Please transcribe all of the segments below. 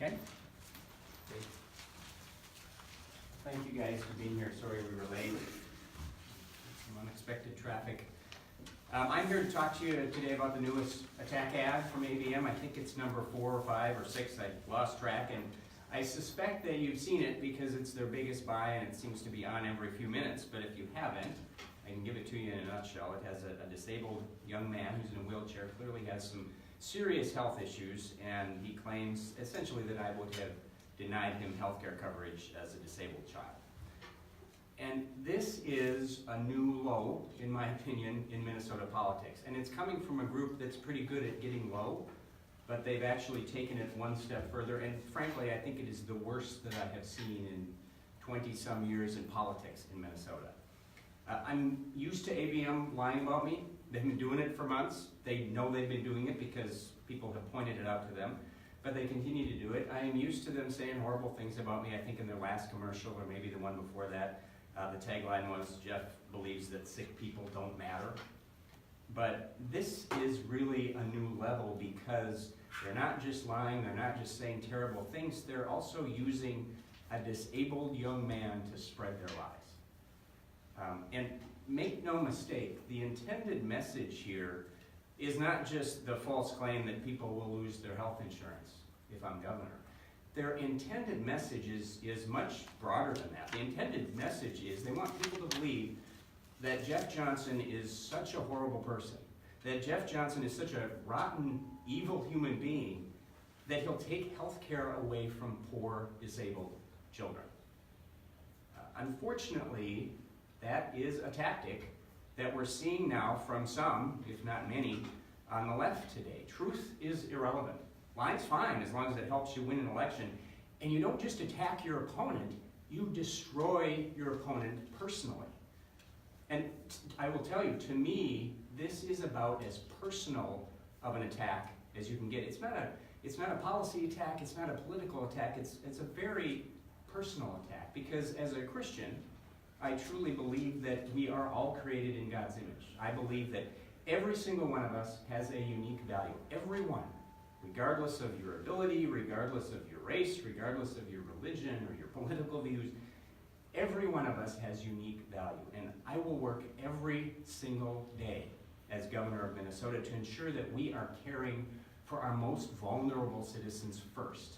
Okay? Great. Thank you guys for being here. Sorry we were late. Some unexpected traffic. I'm here to talk to you today about the newest attack ad from ABM. I think it's number 4 or 5 or 6. I lost track, and I suspect that you've seen it because it's their biggest buy and it seems to be on every few minutes. But if you haven't, I can give it to you in a nutshell. It has a disabled young man who's in a wheelchair, clearly has some serious health issues, and he claims essentially that I would have denied him health care coverage as a disabled child. And this is a new low, in my opinion, in Minnesota politics. And it's coming from a group that's pretty good at getting low, but they've actually taken it one step further. And frankly, I think it is the worst that I have seen in 20-some years in politics in Minnesota. I'm used to ABM lying about me. They've been doing it for months. They know they've been doing it because people have pointed it out to them, but they continue to do it. I am used to them saying horrible things about me. I think in their last commercial, or maybe the one before that, the tagline was, "Jeff believes that sick people don't matter." But this is really a new level because they're not just lying, they're not just saying terrible things, they're also using a disabled young man to spread their lies. And make no mistake, the intended message here is not just the false claim that people will lose their health insurance if I'm governor. Their intended message is much broader than that. The intended message is they want people to believe that Jeff Johnson is such a horrible person, that Jeff Johnson is such a rotten, evil human being, that he'll take health care away from poor, disabled children. Unfortunately, that is a tactic that we're seeing now from some, if not many, on the left today. Truth is irrelevant. Lying's fine as long as it helps you win an election. And you don't just attack your opponent, you destroy your opponent personally. And I will tell you, to me, this is about as personal of an attack as you can get. It's not a policy attack, it's not a political attack, it's a very personal attack. Because as a Christian, I truly believe that we are all created in God's image. I believe that every single one of us has a unique value. Every one. Regardless of your ability, regardless of your race, regardless of your religion or your political views, every one of us has unique value. And I will work every single day as governor of Minnesota to ensure that we are caring for our most vulnerable citizens first.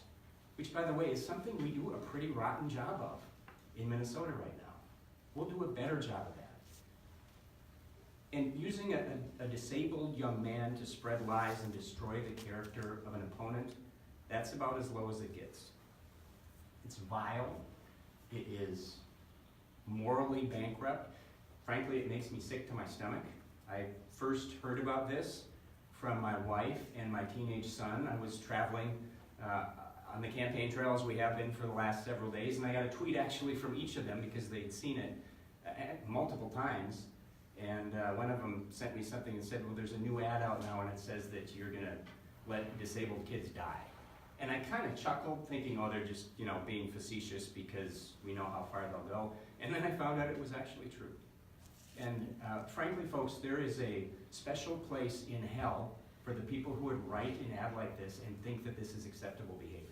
Which, by the way, is something we do a pretty rotten job of in Minnesota right now. We'll do a better job of that. And using a disabled young man to spread lies and destroy the character of an opponent, that's about as low as it gets. It's vile. It is morally bankrupt. Frankly, it makes me sick to my stomach. I first heard about this from my wife and my teenage son. I was traveling on the campaign trail as we have been for the last several days, and I got a tweet actually from each of them because they'd seen it multiple times. And one of them sent me something and said, well, there's a new ad out now and it says that you're going to let disabled kids die. And I kind of chuckled thinking, oh, they're just, being facetious because we know how far they'll go. And then I found out it was actually true. And frankly, folks, there is a special place in hell for the people who would write an ad like this and think that this is acceptable behavior.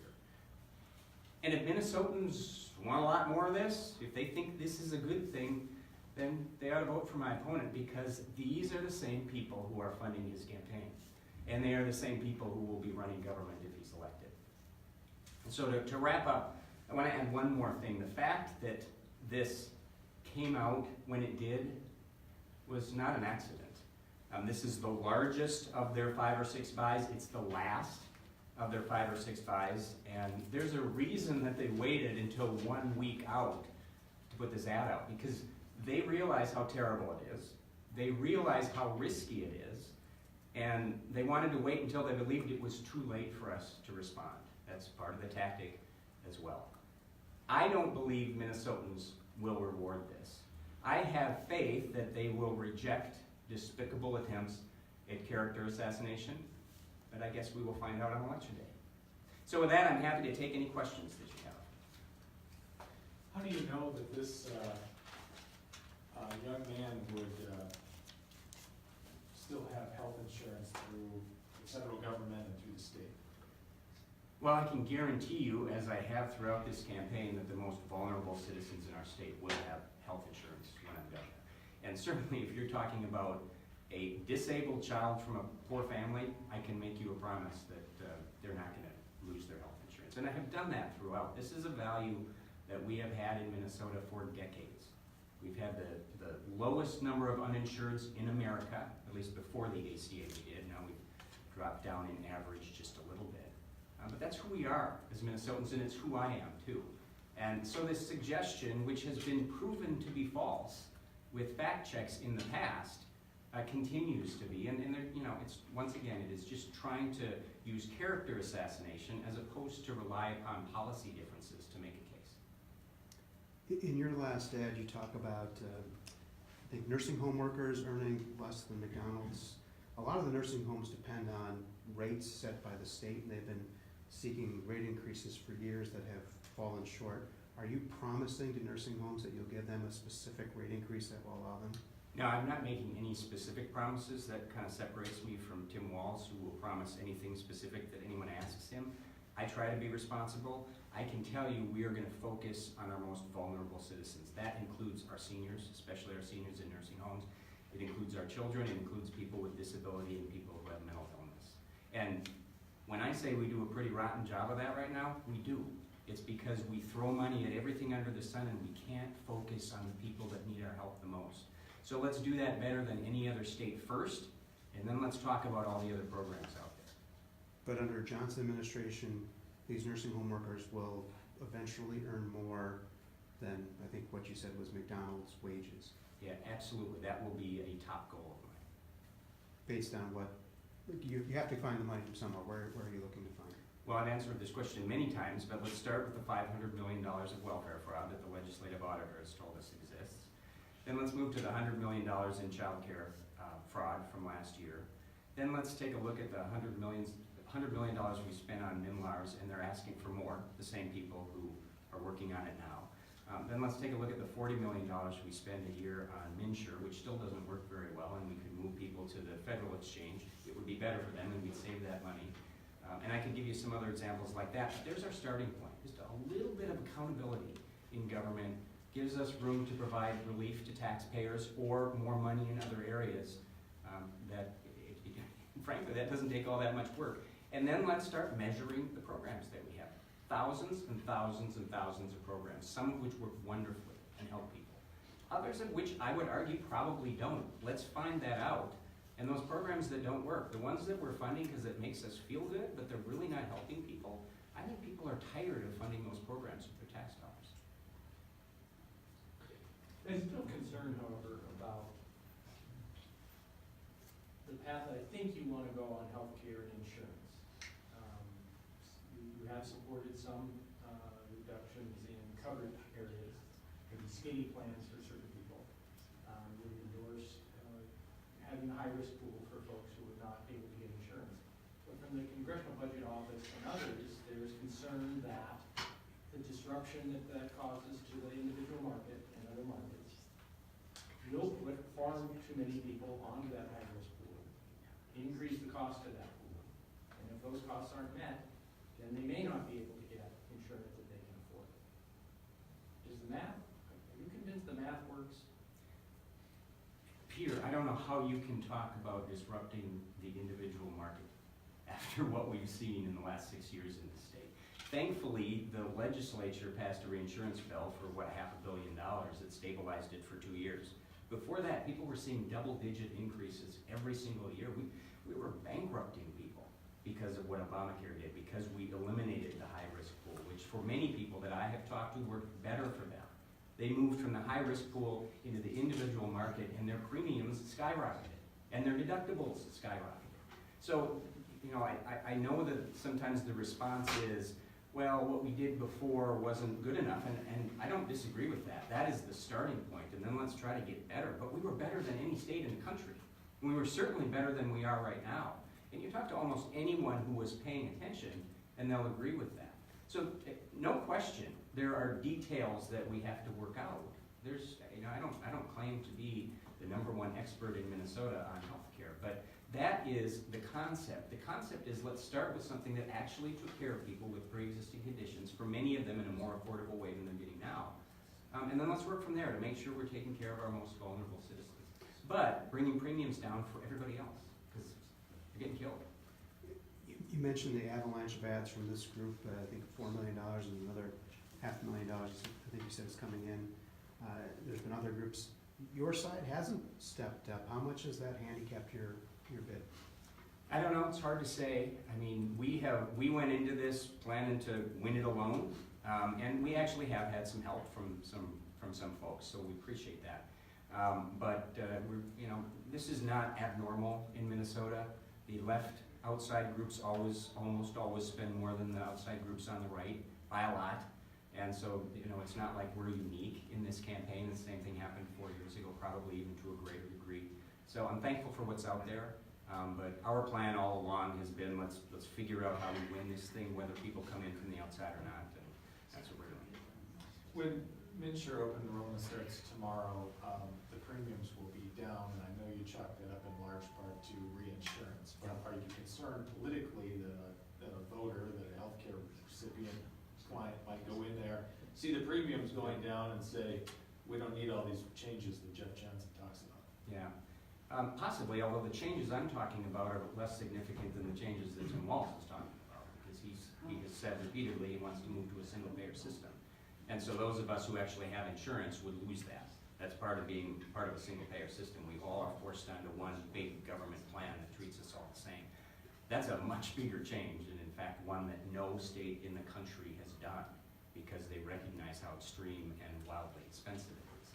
And if Minnesotans want a lot more of this, if they think this is a good thing, then they ought to vote for my opponent, because these are the same people who are funding his campaign. And they are the same people who will be running government if he's elected. And so to wrap up, I want to add one more thing. The fact that this came out when it did was not an accident. This is the largest of their 5 or 6 buys. It's the last of their 5 or 6 buys. And there's a reason that they waited until 1 week out to put this ad out, because they realize how terrible it is. They realize how risky it is. And they wanted to wait until they believed it was too late for us to respond. That's part of the tactic as well. I don't believe Minnesotans will reward this. I have faith that they will reject despicable attempts at character assassination, but I guess we will find out on Election Day. So with that, I'm happy to take any questions that you have. How do you know that this young man would still have health insurance through the federal government and through the state? Well, I can guarantee you, as I have throughout this campaign, that the most vulnerable citizens in our state will have health insurance when I'm done. And certainly, if you're talking about a disabled child from a poor family, I can make you a promise that they're not going to lose their health insurance. And I have done that throughout. This is a value that we have had in Minnesota for decades. We've had the lowest number of uninsureds in America, at least before the ACA we did. Now we've dropped down in average just a little bit. But that's who we are as Minnesotans, and it's who I am too. And so this suggestion, which has been proven to be false with fact checks in the past, continues to be. And there, you know, it's once again, it is just trying to use character assassination as opposed to rely upon policy differences to make a case. In your last ad, you talk about, I think, nursing home workers earning less than McDonald's. A lot of the nursing homes depend on rates set by the state, and they've been seeking rate increases for years that have fallen short. Are you promising to nursing homes that you'll give them a specific rate increase that will allow them? Now, I'm not making any specific promises. That kind of separates me from Tim Walz, who will promise anything specific that anyone asks him. I try to be responsible. I can tell you we are going to focus on our most vulnerable citizens. That includes our seniors, especially our seniors in nursing homes. It includes our children. It includes people with disability and people who have mental illness. And when I say we do a pretty rotten job of that right now, we do. It's because we throw money at everything under the sun and we can't focus on the people that need our help the most. So let's do that better than any other state first, and then let's talk about all the other programs out there. But under Johnson administration, these nursing home workers will eventually earn more than, I think what you said was McDonald's wages. Yeah, absolutely. That will be a top goal of mine. Based on what, you have to find the money from somewhere. Where are you looking to find it? Well, I've answered this question many times, but let's start with the $500 million of welfare fraud that the legislative auditor has told us exists. Then let's move to the $100 million in child care fraud from last year. Then let's take a look at the $100 million we spent on MNLARS, and they're asking for more, the same people who are working on it now. Then let's take a look at the $40 million we spend a year on MNsure, which still doesn't work very well, and we could move people to the federal exchange. It would be better for them, and we'd save that money. And I could give you some other examples like that. But there's our starting point. Just a little bit of accountability in government gives us room to provide relief to taxpayers or more money in other areas. Frankly, that doesn't take all that much work. And then let's start measuring the programs that we have. Thousands and thousands and thousands of programs, some of which work wonderfully and help people. Others of which I would argue probably don't. Let's find that out. And those programs that don't work, the ones that we're funding because it makes us feel good, but they're really not helping people, I think people are tired of funding those programs with their tax dollars. I'm still concerned, however, about the path I think you want to go on healthcare and insurance. You have supported some reductions in coverage areas, maybe skinny plans for certain people. You've endorsed having a high-risk pool for folks who are not able to get insurance. But from the Congressional Budget Office and others, there is concern that the disruption that causes to the individual market and other markets will put far too many people onto that high-risk pool, increase the cost of that pool. And if those costs aren't met, then they may not be able to get insurance that they can afford. Is the math, are you convinced the math works? Peter, I don't know how you can talk about disrupting the individual market after what we've seen in the last 6 years in the state. Thankfully, the legislature passed a reinsurance bill for what, $500 million that stabilized it for 2 years. Before that, people were seeing double-digit increases every single year. We were bankrupting people because of what Obamacare did, because we eliminated the high-risk pool, which for many people that I have talked to worked better for them. They moved from the high-risk pool into the individual market, and their premiums skyrocketed, and their deductibles skyrocketed. So, you know, I know that sometimes the response is, well, what we did before wasn't good enough, and I don't disagree with that. That is the starting point, and then let's try to get better. But we were better than any state in the country. We were certainly better than we are right now. And you talk to almost anyone who was paying attention, and they'll agree with that. So, no question, there are details that we have to work out. There's, you know, I don't claim to be the #1 expert in Minnesota on healthcare, but That is the concept. The concept is let's start with something that actually took care of people with pre-existing conditions, for many of them in a more affordable way than they're getting now. And then let's work from there to make sure we're taking care of our most vulnerable citizens. But bringing premiums down for everybody else, because they're getting killed. You mentioned the avalanche of ads from this group, I think $4 million and another $500,000, I think you said is coming in. There's been other groups. Your side hasn't stepped up. How much has that handicapped your bid? I don't know, it's hard to say. I mean, we went into this planning to win it alone, and we actually have had some help from some folks, so we appreciate that. This is not abnormal in Minnesota. The left outside groups almost always spend more than the outside groups on the right by a lot. And so, it's not like we're unique in this campaign. The same thing happened 4 years ago, probably even to a greater degree. So I'm thankful for what's out there. But our plan all along has been, let's figure out how we win this thing, whether people come in from the outside or not, and that's what we're doing. When MNsure Open Enrollment starts tomorrow, the premiums will be down, and I know you chalked that up in large part to reinsurance. But are you concerned politically that a voter, that a healthcare recipient, client might go in there, see the premiums going down and say, we don't need all these changes that Jeff Johnson talks about? Yeah. Possibly, although the changes I'm talking about are less significant than the changes that Tim Walz is talking about, because he has said repeatedly he wants to move to a single payer system. And so those of us who actually have insurance would lose that. That's part of being part of a single payer system. We all are forced onto one big government plan that treats us all the same. That's a much bigger change, and in fact one that no state in the country has done, because they recognize how extreme and wildly expensive it is.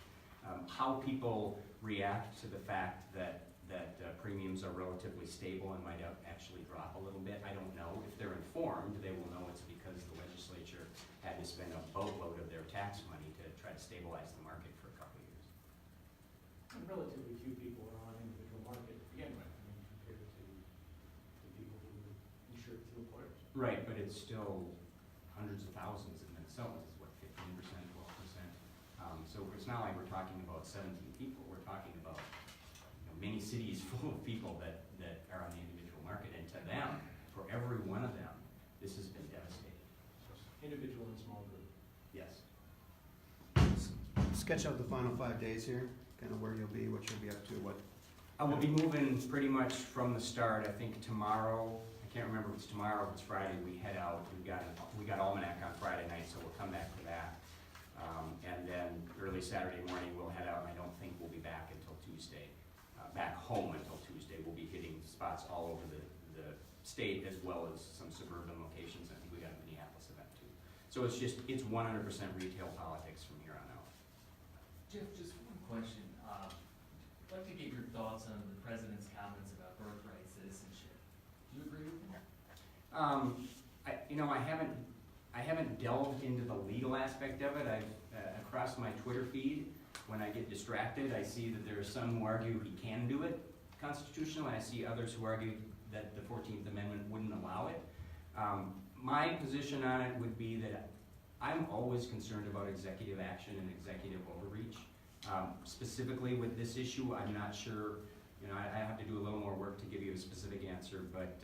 How people react to the fact that premiums are relatively stable and might actually drop a little bit, I don't know. If they're informed, they will know it's because the legislature had to spend a boatload of their tax money to try to stabilize the market for a couple of years. And relatively few people are on individual market to begin with, compared to people who are insured through employers. Right, but it's still hundreds of thousands in Minnesota. It's what, 15%, 12%? So it's not like we're talking about 17 people. We're talking about many cities full of people that are on the individual market. And to them, for every one of them, this has been devastating. Individual and small group. Yes. Sketch out the final 5 days here, kind of where you'll be, what you'll be up to, what. I will be moving pretty much from the start. I think tomorrow, I can't remember if it's tomorrow or if it's Friday, we head out. We got Almanac on Friday night, so we'll come back for that. And then early Saturday morning, we'll head out, and I don't think we'll be back until Tuesday. Back home until Tuesday. We'll be hitting spots all over the state, as well as some suburban locations. I think we got a Minneapolis event too. So it's 100% retail politics from here on out. Jeff, just one question. I'd like to get your thoughts on the president's comments about birthright citizenship. Do you agree with that? I haven't delved into the legal aspect of it. Across my Twitter feed, when I get distracted, I see that there are some who argue he can do it constitutionally. I see others who argue that the 14th Amendment wouldn't allow it. My position on it would be that I'm always concerned about executive action and executive overreach. Specifically with this issue, I'm not sure, I have to do a little more work to give you a specific answer, but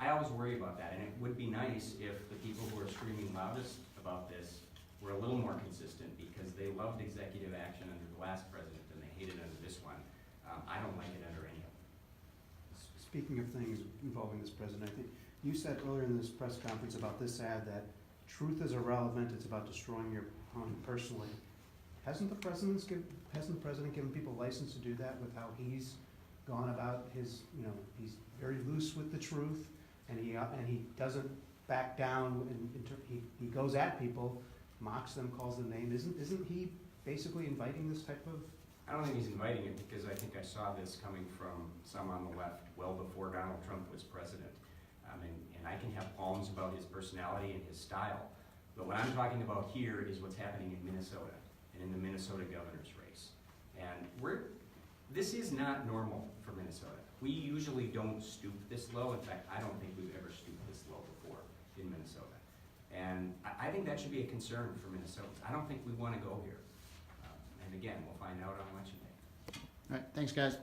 I always worry about that, and it would be nice if the people who are screaming loudest about this were a little more consistent, because they loved executive action under the last president and they hate it under this one. I don't like it under any of them. Speaking of things involving this president, I think you said earlier in this press conference about this ad that truth is irrelevant, it's about destroying your opponent personally. Hasn't the president given people license to do that with how he's gone about his, he's very loose with the truth, and he doesn't back down, and he goes at people, mocks them, calls them names. Isn't he basically inviting this type of? I don't think he's inviting it, because I think I saw this coming from some on the left well before Donald Trump was president. And I can have qualms about his personality and his style, but what I'm talking about here is what's happening in Minnesota and in the Minnesota governor's race. And this is not normal for Minnesota. We usually don't stoop this low. In fact, I don't think we've ever stooped this low before in Minnesota. And I think that should be a concern for Minnesotans. I don't think we want to go here. And again, we'll find out on Election Day. All right, thanks, guys.